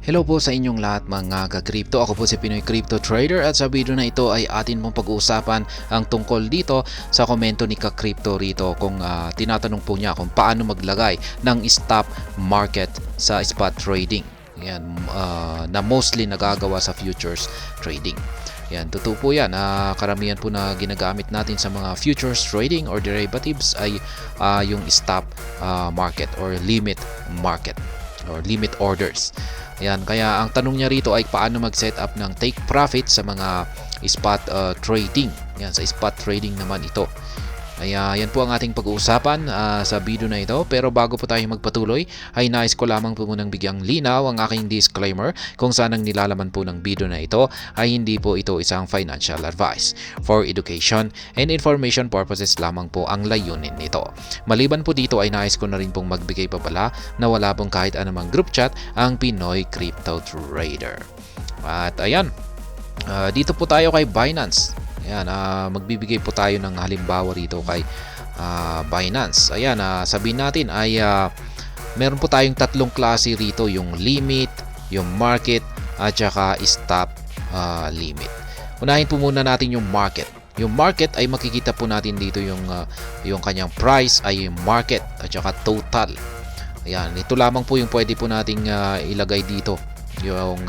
Hello po sa inyong lahat mga ka-crypto. Ako po si Pinoy Crypto Trader at sa video na ito ay atin mong pag-uusapan ang tungkol dito sa komento ni ka-crypto rito kung tinatanong po niya kung paano maglagay ng stop market sa spot trading. Yan, na mostly nagagawa sa futures trading. Yan, totoo po yan. Karamihan po na ginagamit natin sa mga futures trading or derivatives ay yung stop market or limit market or limit orders. Ayan, kaya ang tanong niya rito ay paano mag-set up ng take profit sa mga spot trading. Yan, sa spot trading naman ito. Kaya yan po ang ating pag-uusapan sa video na ito. Pero bago po tayo magpatuloy, ay nais ko lamang po munang bigyang linaw ang aking disclaimer kung saan ang nilalaman po ng video na ito ay hindi po ito isang financial advice. For education and information purposes lamang po ang layunin nito. Maliban po dito ay nais ko na rin pong magbigay pabala na wala pong kahit anumang group chat ang Pinoy Crypto Trader. At ayan, dito po tayo kay Binance. Ayan, magbibigay po tayo ng halimbawa rito kay Binance. Ayan, sabihin natin ay meron po tayong tatlong klase rito, yung limit, yung market, at saka stop limit. Unahin po muna natin yung market. Yung market ay makikita po natin dito yung kanyang price ay yung market at saka total. Ayan, ito lamang po yung pwede po nating ilagay dito, yung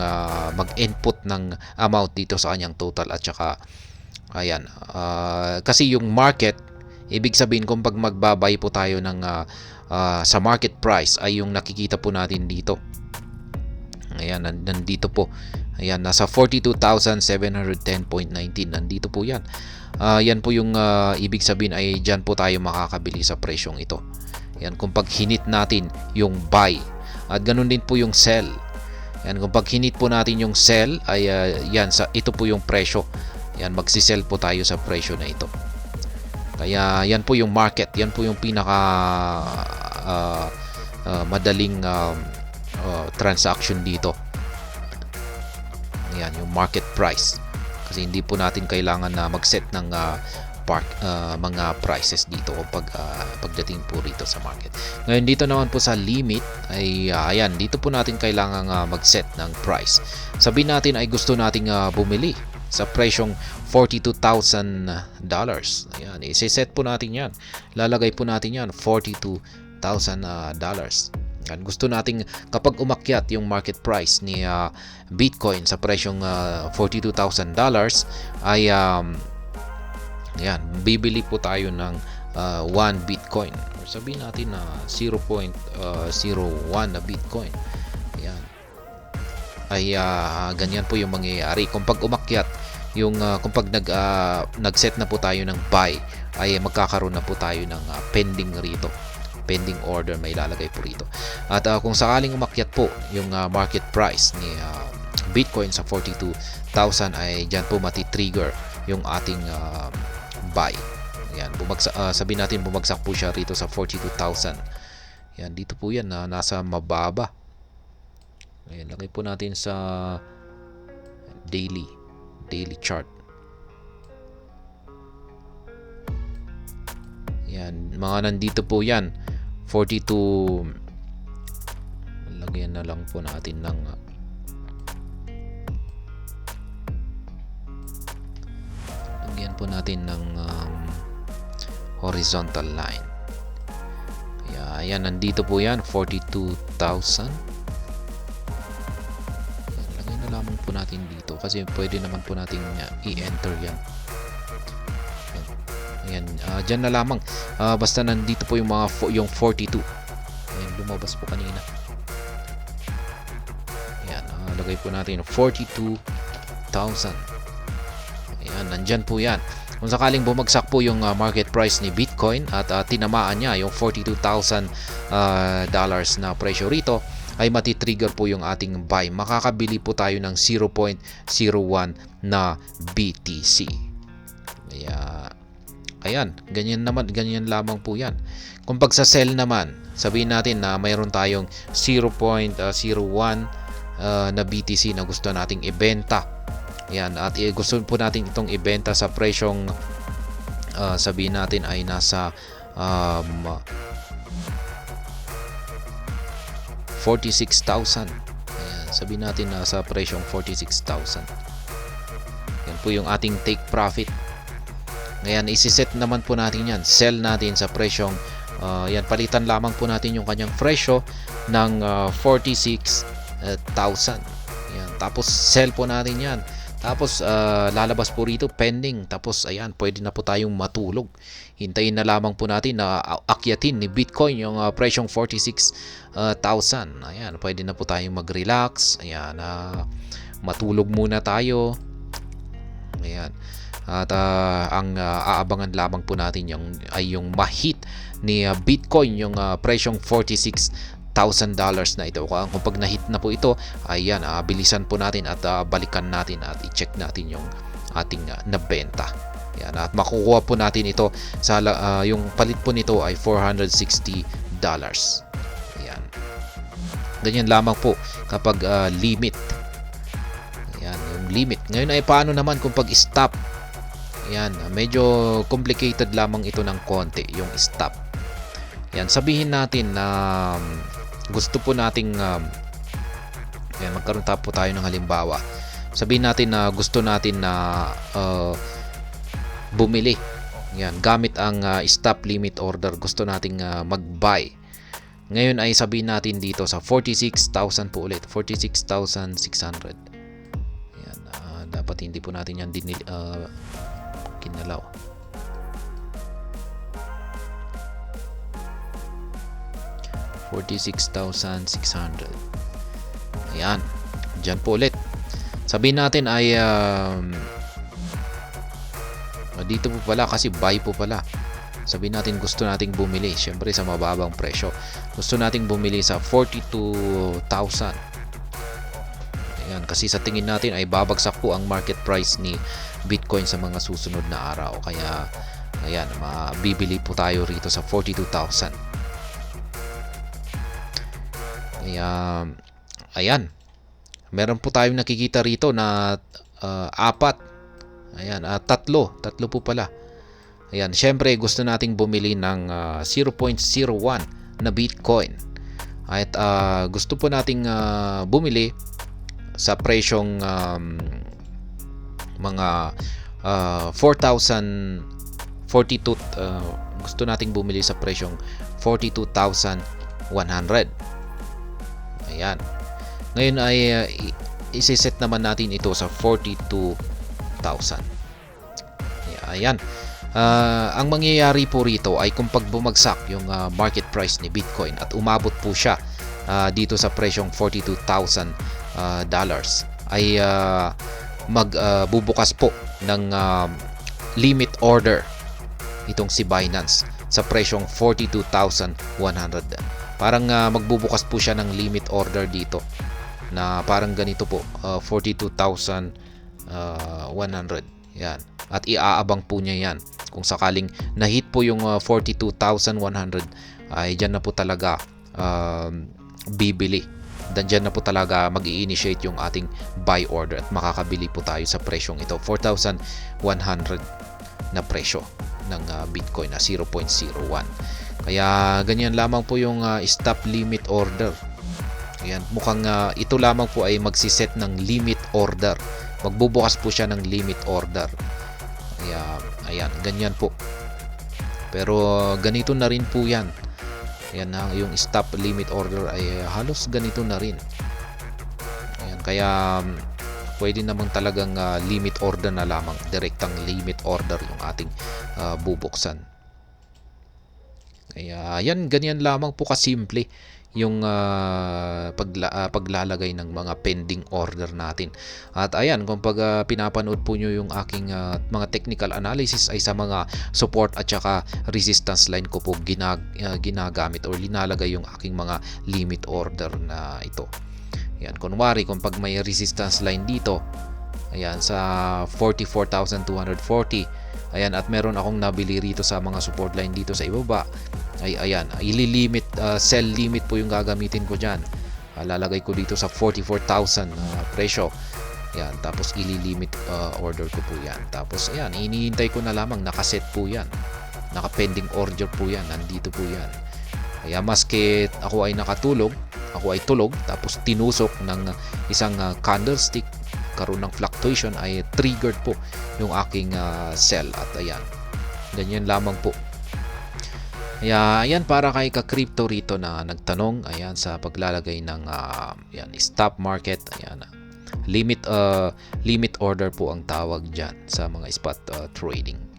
mag-input ng amount dito sa kanyang total at saka ayan, kasi yung market, ibig sabihin kung pag magbabay po tayo ng sa market price ay yung nakikita po natin dito. Ayan, nandito po. Ayan, nasa 42,710.19. Nandito po yan. Yan po yung ibig sabihin ay dyan po tayo makakabili sa presyong ito. Ayan, kung pag hinit natin yung buy. At ganun din po yung sell. Ayan, kung pag hinit po natin yung sell ay yan, ito po yung presyo. Yan, magsisell po tayo sa presyo na ito. Kaya yan po yung market. Yan po yung pinaka madaling transaction dito. Yan, yung market price. Kasi hindi po natin kailangan na mag-set ng mga prices dito pagdating po rito sa market. Ngayon dito naman po sa limit ay ayan, dito po natin kailangan mag-set ng price. Sabihin natin ay gusto nating bumili sa presyong $42,000. Ayan, i-set po natin yan. Lalagay po natin yan, $42,000. Yan, gusto nating kapag umakyat yung market price ni Bitcoin sa presyong $42,000 ay yan, bibili po tayo ng 1 Bitcoin. Or sabihin natin na 0.01 na Bitcoin. Ayan. Ay ganyan po yung mangyayari. Kung pag umakyat yung kung pag nag-set na po tayo ng buy ay magkakaroon na po tayo ng pending rito. Pending order may ilalagay po rito. At kung sakaling umakyat po yung market price ni Bitcoin sa 42,000 ay diyan po mati-trigger yung ating buy. Yan, sabihin natin bumagsak po siya rito sa 42,000. Yan, dito po yan nasa mababa. Ayan, lagay po natin sa daily chart. Yan, mga nandito po yan 42. Lagyan na lang po natin ng horizontal line. Kaya ayan, nandito po yan 42,000. Lagay na lamang po natin dito kasi pwede naman po natin i-enter yan. Ayan, dyan na lamang. Basta nandito po yung 42. Ayan, lumabas po kanina. Ayan, lagay po natin 42,000. Ayan, nandyan po yan. Kung sakaling bumagsak po yung market price ni Bitcoin at tinamaan niya yung $42,000 na presyo rito, ay matitrigger po yung ating buy. Makakabili po tayo ng 0.01 na BTC. Kaya ayan, ganyan lamang po yan. Kung pag sa sell naman, sabihin natin na mayroon tayong 0.01 na BTC na gusto nating ibenta. Ayan, at gusto po natin itong ibenta sa presyong sabihin natin ay nasa 46,000. Sabihin natin na sa presyong 46,000. Yan po yung ating take profit. Ngayon, isiset naman po natin yan. Sell natin sa presyong, yan, palitan lamang po natin yung kanyang presyo ng 46,000. Yan, tapos sell po natin yan. Tapos lalabas po rito pending. Tapos ayan, pwede na po tayong matulog. Hintayin na lamang po natin na akyatin ni Bitcoin yung presyong 46,000. Ayan, pwede na po tayong mag-relax. Ayan, matulog muna tayo. Ayan. At ang aabangan lamang po natin ay yung ma-hit ni Bitcoin yung presyong $46,000 na ito. Kung pag na-hit na po ito, ayan, bilisan po natin at balikan natin at i-check natin yung ating nabenta. Ayan, at makukuha po natin ito sa yung palit po nito ay $460. Ayan. Ganyan lamang po kapag limit. Ayan, yung limit. Ngayon ay paano naman kung pag-stop? Ayan, medyo complicated lamang ito ng konti, yung stop. Ayan, sabihin natin na gusto po nating yan, magkaroon po tayo ng halimbawa. Sabihin natin na gusto natin na bumili. Yan, gamit ang stop limit order, gusto nating mag-buy. Ngayon ay sabihin natin dito sa 46,000 po ulit, 46,600. Yan, dapat hindi po natin yan kinalaw. $46,600. Ayan. Diyan po ulit. Sabihin natin ay dito po pala kasi buy po pala. Sabihin natin gusto nating bumili. Siyempre sa mababang presyo. Gusto nating bumili sa 42,000. Ayan. Kasi sa tingin natin ay babagsak po ang market price ni Bitcoin sa mga susunod na araw. Kaya ayan, mabibili po tayo rito sa 42,000. Ayan, meron po tayong nakikita rito na apat. Ayan, tatlo po pala. Ayan, syempre gusto nating bumili ng 0.01 na Bitcoin. At gusto po nating bumili sa presyong mga 4,042. Gusto nating bumili sa presyong 42,100. Ayan. Ngayon ay isiset naman natin ito sa 42,000. Ayan. Ang mangyayari po rito ay kung pag bumagsak yung market price ni Bitcoin at umabot po siya dito sa presyong $42,000 ay magbubukas po ng limit order itong si Binance sa presyong 42,100. Parang magbubukas po siya ng limit order dito na parang ganito po, 42,100. Yan. At iaabang po niya yan. Kung sakaling na-hit po yung 42,100 ay dyan na po talaga bibili. Dyan na po talaga mag-i-initiate yung ating buy order at makakabili po tayo sa presyong ito, 4,100 na presyo ng Bitcoin na 0.01. Kaya ganyan lamang po yung stop limit order. Ayan, mukhang ito lamang po ay magsiset ng limit order. Magbubukas po siya ng limit order. Kaya ayan, ganyan po. Pero ganito na rin po yan. Ayan, yung stop limit order ay halos ganito na rin. Ayan, kaya pwede namang talagang limit order na lamang. Direktang limit order yung ating bubuksan. Kaya yan, ganyan lamang po kasimple yung paglalagay ng mga pending order natin. At ayan, kung pinapanood po nyo yung aking mga technical analysis ay sa mga support at saka resistance line ko po ginagamit or linalagay yung aking mga limit order na ito. Ayan, kunwari kung pag may resistance line dito, ayan, sa 44,240, ayan, at meron akong nabili rito sa mga support line dito sa ibaba, ay ayan, ililimit, sell limit po yung gagamitin ko dyan. Lalagay ko dito sa 44,000 presyo. Ayan, tapos ililimit order ko po yan. Tapos ayan, hinihintay ko na lamang, nakaset po yan. Naka-pending order po yan, nandito po yan. Kaya maski ako ay nakatulog, ako ay tulog tapos tinusok ng isang candlestick, karoon ng fluctuation, ay triggered po yung aking sell. At ayan, ganyan lamang po. Kaya ayan, para kay ka-crypto rito na nagtanong, ayan, sa paglalagay ng ayan, stop market, ayan, limit order po ang tawag dyan sa mga spot trading.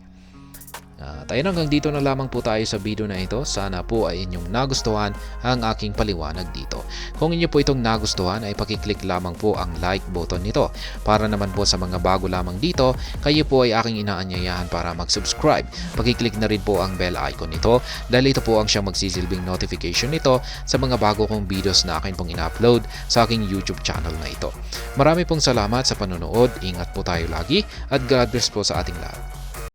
Tayo hanggang dito na lamang po tayo sa video na ito. Sana po ay inyong nagustuhan ang aking paliwanag dito. Kung inyo po itong nagustuhan ay pakiclick lamang po ang like button nito. Para naman po sa mga bago lamang dito, kayo po ay aking inaanyayahan para mag-subscribe. Pakiclick na rin po ang bell icon nito dahil ito po ang siyang magsisilbing notification nito sa mga bago kong videos na akin pong ina-upload sa aking YouTube channel na ito. Marami pong salamat sa panonood. Ingat po tayo lagi at God bless po sa ating lahat.